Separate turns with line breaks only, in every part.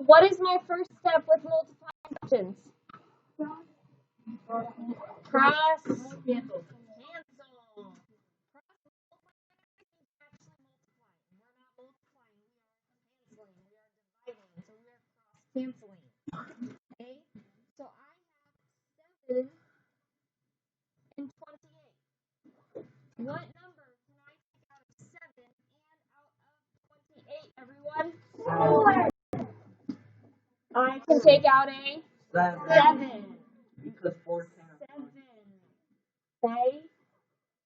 what is my first step with multiplying fractions? Cross cancel. Canceling. Okay, so I have 7 and 28. What number can I take out of 7 and out of 28, everyone? 4. I can take out a 7.
Because 4 can.
7. Okay?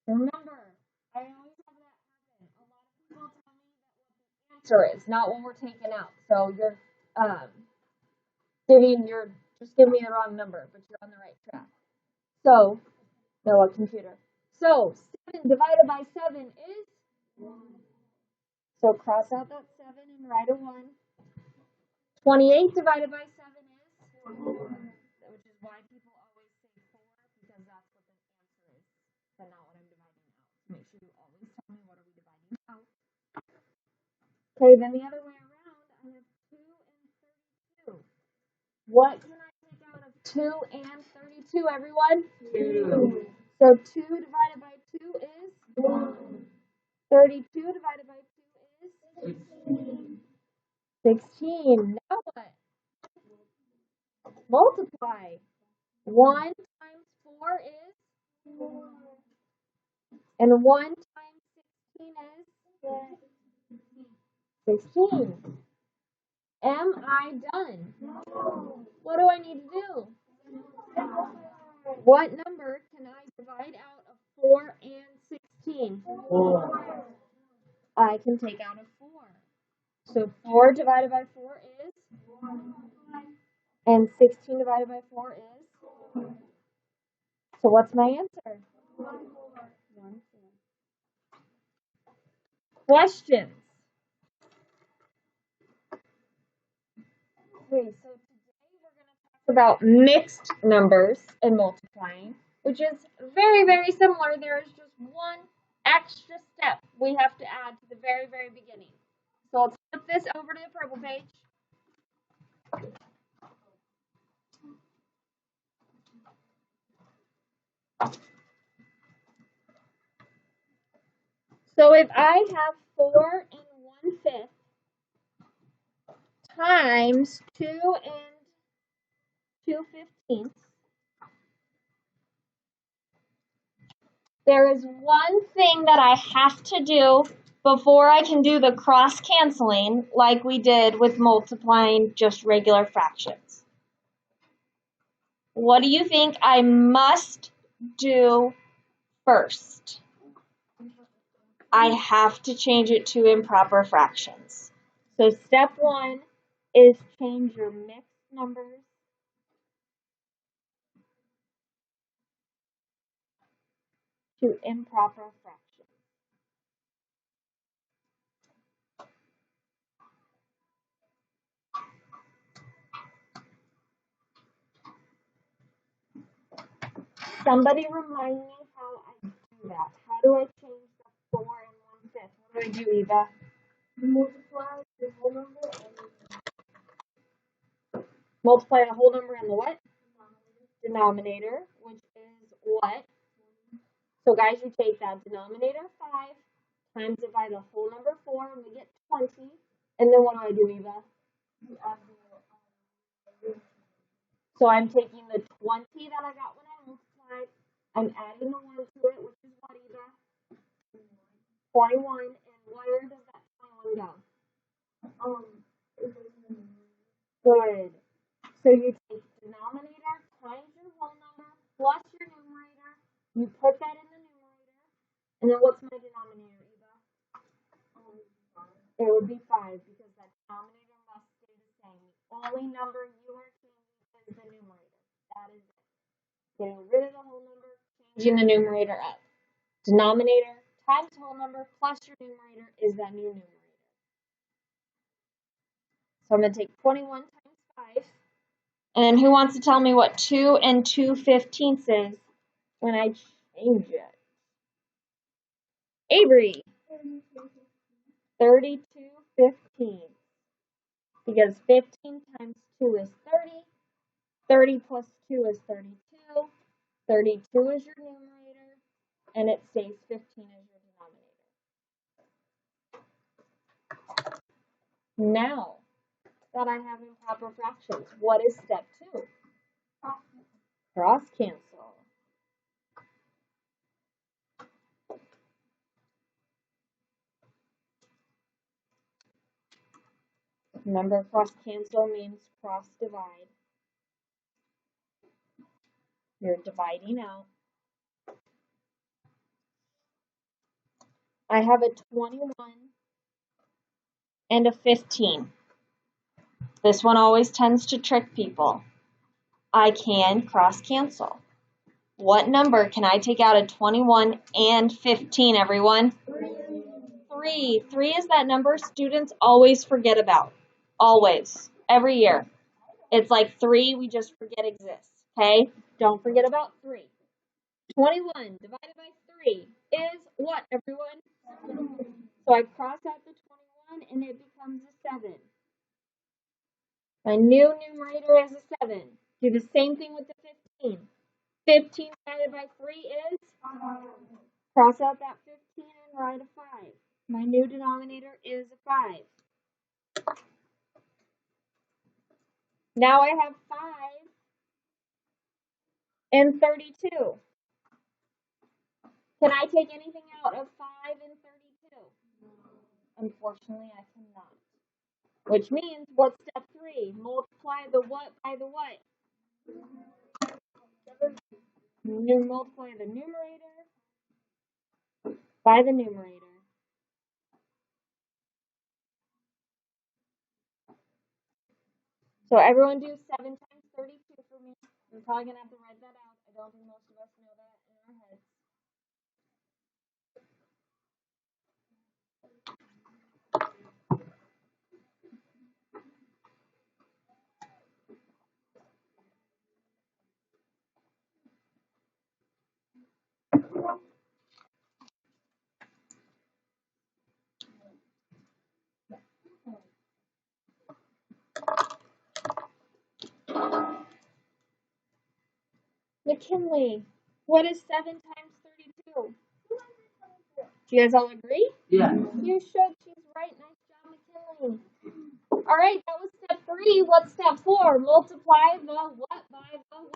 Remember, I always have that happen. A lot of people tell me that what the answer is, not what we're taking out. So you're just giving me the wrong number, but you're on the right track. So, no, a computer. So 7 divided by 7 is 1. So cross out that 7 and write a 1. 28 divided by 7 is 4. Which is why people always say 4, because that's what the answer is, but not what I'm dividing out. So make sure you always tell me what are we dividing out. Okay, then the other way around, I have 2 and 32. What can I take out of 2 and 32, everyone? 2. So 2 divided by 2 is 1. 32 divided by 2 is 16. 16. Now what? Multiply. 1 times 4 is 4. And 1 times 16 is 16. Am I done? No. What do I need to do? What number can I divide out of 4 and 16? 4. I can take out a 4. So 4 divided by 4 is 1. And 16 divided by 4 is 1. So what's my answer? 1, 4. Questions? Okay, so today we're going to talk about mixed numbers and multiplying, which is very, very similar. There is just one extra step we have to add to the very, very beginning. So let's flip this over to the purple page. So if I have 4 and 1/5 times 2 and 2/15, there is one thing that I have to do before I can do the cross canceling like we did with multiplying just regular fractions. What do you think I must do first? I have to change it to improper fractions. So step 1 is change your mixed numbers to improper fractions. Somebody remind me how I do that. How do I change the 4 and 1/5? What do I do, Eva? Multiply the whole number and multiply the whole number in the what? Denominator, which is what? So guys, you take that denominator 5 times it by the whole number 4, and we get 20. And then what do I do, Eva? So I'm taking the 20 that I got when I multiplied, I'm adding the 1 to it, which is what, Eva? 21. And where does that 21 go? Good. So you take denominator times your whole number plus your numerator. You put that in the numerator. And then what's my denominator, Eva? It would be 5 because that denominator must stay the same. The only number you are changing is the numerator. That is it. Getting rid of the whole number, changing the numerator up. Denominator times whole number plus your numerator is that new numerator. So I'm going to take 21 times 5. And then who wants to tell me what 2 and 2/15 is when I change it? Avery. 32/15. Because 15 2 is 30. 30 plus 2 is 32. 32 is your numerator, and it stays 15 as your denominator. Now that I have improper fractions, what is step 2? Cross cancel. Remember, cross cancel means cross divide. You're dividing out. I have a 21 and a 15. This one always tends to trick people. I can cross cancel. What number can I take out of 21 and 15, everyone? 3. 3 is that number students always forget about. Always. Every year. It's like 3 we just forget exists. Okay? Don't forget about 3. 21 divided by 3 is what, everyone? So I cross out the 21 and it becomes a 7. My new numerator is a 7. Do the same thing with the 15. 15 divided by 3 is? Cross out that 15 and write a 5. My new denominator is a 5. Now I have 5 and 32. Can I take anything out of 5 and 32? Unfortunately, I cannot. Which means, what's step 3? Multiply the what by the what? Multiply the numerator by the numerator. So everyone do 7 times 32 for me. I'm probably going to have to write that out. I don't think most of us know that in our heads. McKinley, what is 7 times 32? Do you guys all agree?
Yeah.
You should. She's right. Nice job, McKinley. All right, that was step 3. What's step 4? Multiply the what by the what?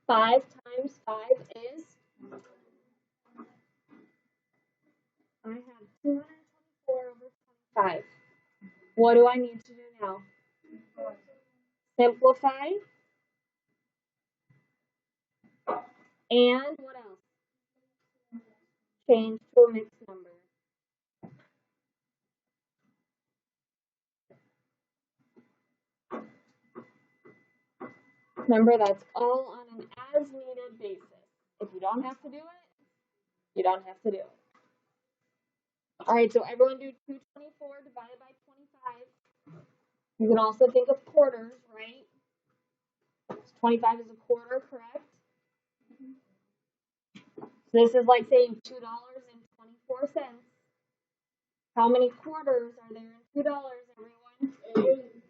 5 times 5 is? I have 224 over 25. What do I need to do now? Simplify. And what else? Change to a mixed number. Remember, that's all on an as-needed basis. If you don't have to do it, you don't have to do it. All right, so everyone do 224 divided by 25. You can also think of quarters, right? 25 is a quarter, correct? So this is like saying $2.24. How many quarters are there in $2, everyone? 8.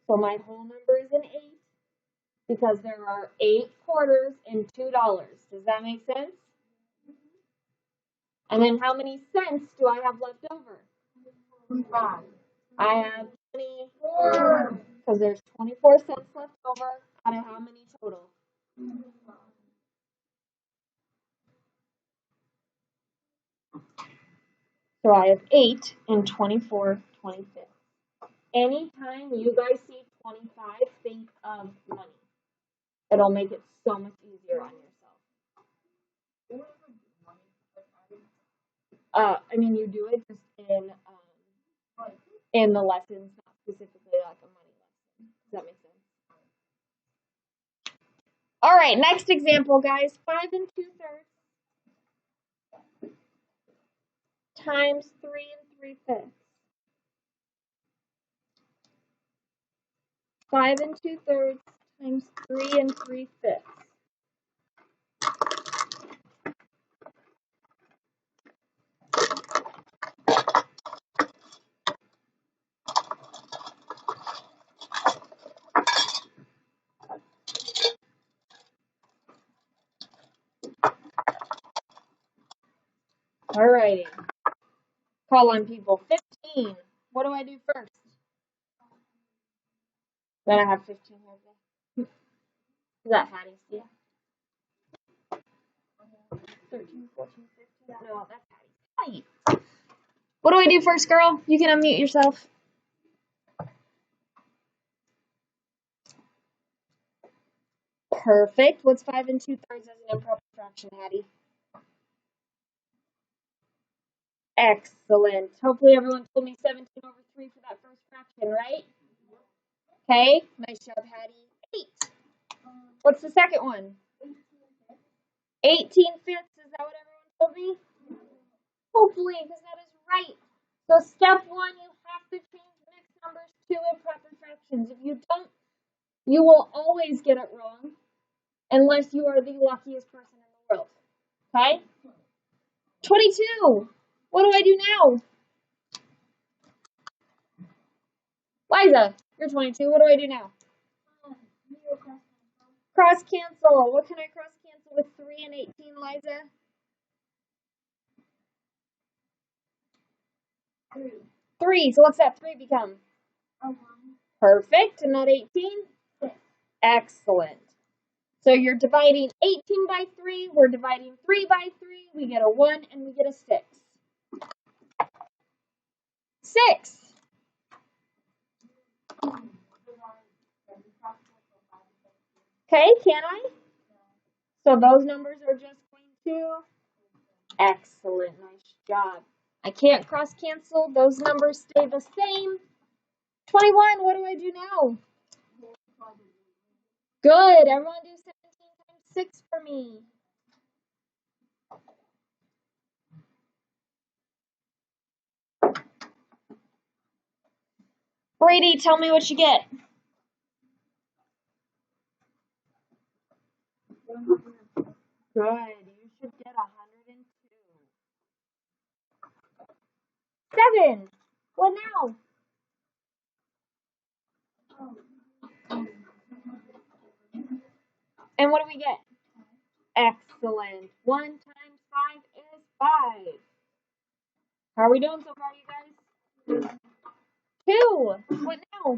So my whole number is an 8 because there are 8 quarters in $2. Does that make sense? And then how many cents do I have left over? 25. I have 24 because there's 24 cents left over out of how many total? 25. So I have 8 and 24 25. Anytime you guys see 25, think of money. It'll make it so much easier on yourself. I mean, you do it just in the lessons, not specifically like a money lesson. Does that make sense? All right, next example, guys. 5 2/3 times 3 3/5. 5 2/3 times 3 3/5. Alrighty. Call on people. 15. What do I do first? Then I have 15 here. Is that Hattie's? Yeah. 13, 14, 15. No, that's Hattie's. Hattie. What do I do first, girl? You can unmute yourself. Perfect. What's 5 2/3 as an improper fraction, Hattie? Excellent. Hopefully everyone told me 17 over 3 for that first fraction, right? Okay. Nice job, Hattie. 8. What's the second one? 18/5. Is that what everyone told me? Hopefully, because that is right. So step 1, you have to change mixed numbers to improper fractions. If you don't, you will always get it wrong unless you are the luckiest person in the world. Okay? 22. What do I do now? Liza, you're 22. What do I do now? Cross cancel. What can I cross cancel with 3 and 18, Liza? 3. So what's that 3 become? Perfect. And that 18? Excellent. So you're dividing 18 by 3. We're dividing 3 by 3. We get a 1 and we get a 6. 6. Okay, can I? So those numbers are just going to? Excellent. Nice job. I can't cross cancel. Those numbers stay the same. 21. What do I do now? Good. Everyone do 17 times 6 for me. Brady, tell me what you get. Good. You should get 102. 7. What now? And what do we get? Excellent. 1 times 5 is 5. How are we doing so far, you guys? 2. What now?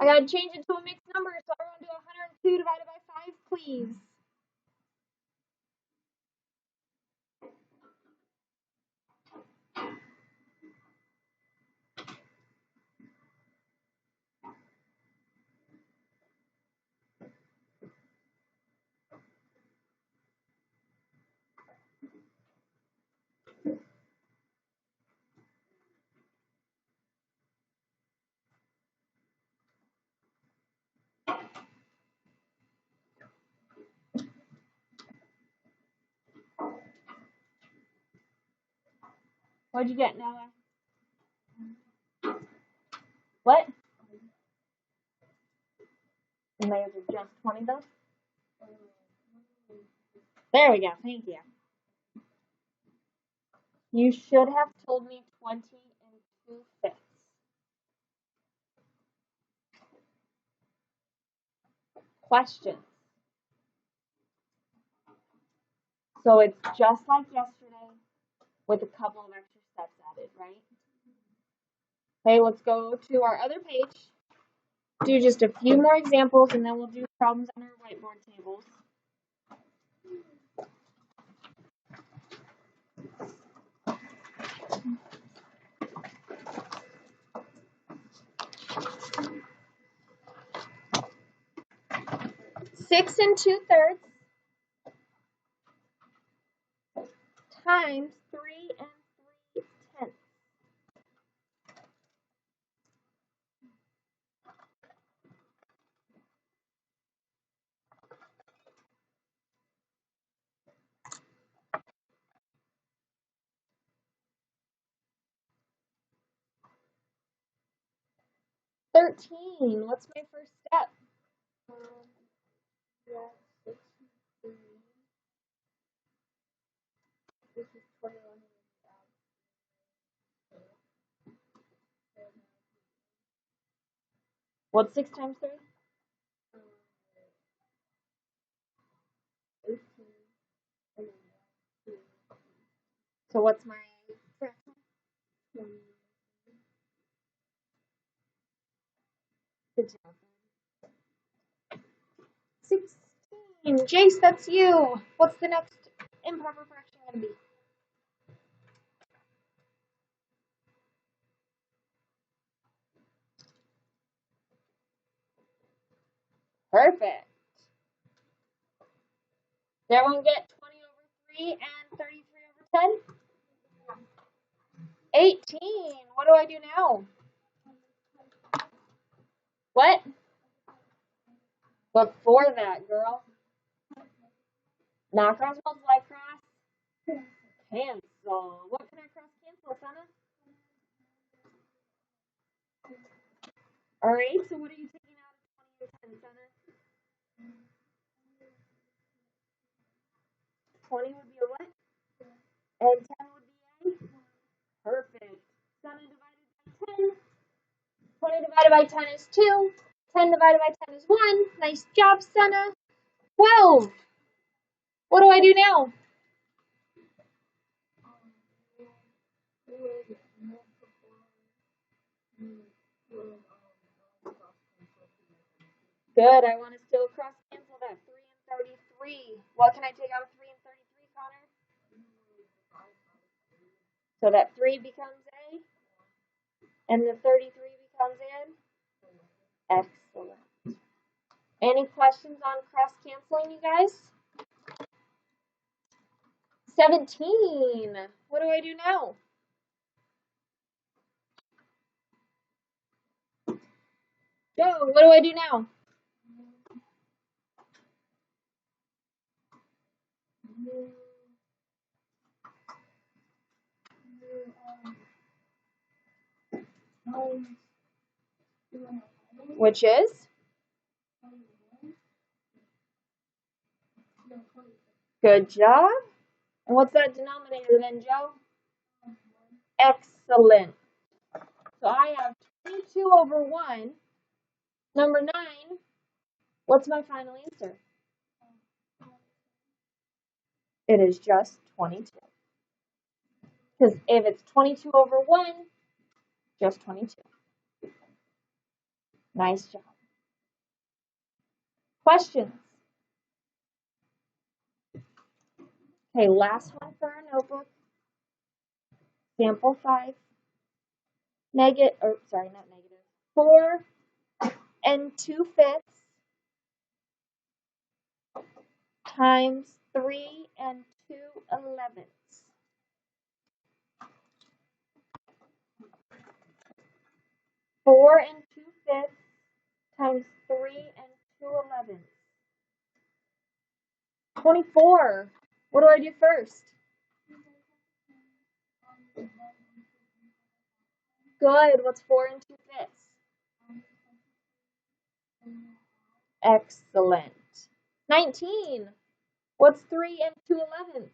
I gotta change it to a mixed number, so everyone do 102 divided by 5, please. What'd you get, Noah? What? And those are just 20 though? There we go, thank you. You should have told me 20 2/5. Questions. So it's just like yesterday with a couple of extra steps added, right? Okay, let's go to our other page. Do just a few more examples and then we'll do problems on our whiteboard tables. Six 2/3 times 3 3/10. 13. What's my first step? What's 6 times 3? So what's my fraction? Good job. 16. Jace, that's you. What's the next improper fraction going to be? Perfect. Did everyone get 20 over 3 and 33 over 10? 18. What do I do now? What? Before that, girl. Not cross multiply, cross cancel. What can I cross cancel, Sana? Alright, so what are you taking out of 20 and 10, Sana? 20 would be a what? And 10 would be a? Perfect. Sana divided by 10. 20 divided by 10 is 2. 10 divided by 10 is 1. Nice job, Sana. 12. What do I do now? Good. I want to still cross cancel that 3 and 33. What can I take out of 3 and 33, Connor? So that 3 becomes a, and the 33 becomes an. Excellent. Any questions on cross canceling, you guys? 17. What do I do now? Go. What do I do now? Which is? Good job. And what's that denominator then, Joe? Excellent. So I have 22 over 1. Number 9. What's my final answer? It is just 22. Because if it's 22 over 1, just 22. Nice job. Questions? Okay, last one for our notebook. Sample 5. Not negative. 4 and 2/5 times 3 and 2/11. 4 and 2/5 times 3 and 2/11. 24. What do I do first? Good. What's 4 and 2/5? Excellent. 19. What's 3 and 2/11?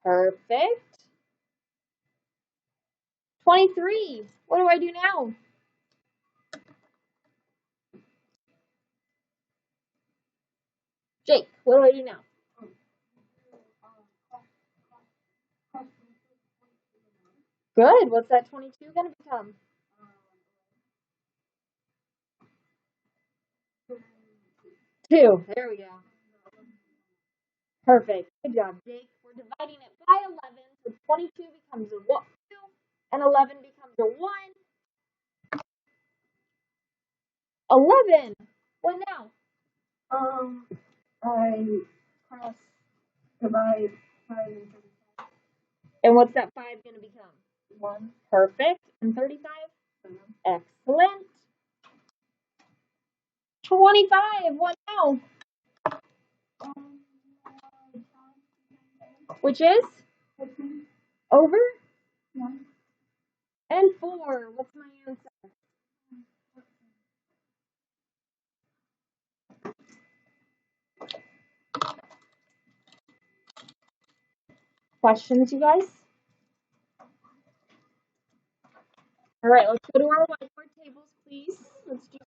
Perfect. 23. What do I do now? Jake, what do I do now? Good. What's that 22 going to become? 2. There we go. Perfect. Good job, Jake. We're dividing it by 11, so 22 becomes a 2, and 11 becomes a 1. 11. What now?
I cross divide 5 and 35.
And what's that 5 going to become?
1.
Perfect. And 35? Excellent. 25. What now? Which is? Over? And 4. What's my answer? Questions, you guys? All right, let's go to our whiteboard tables, please. Let's do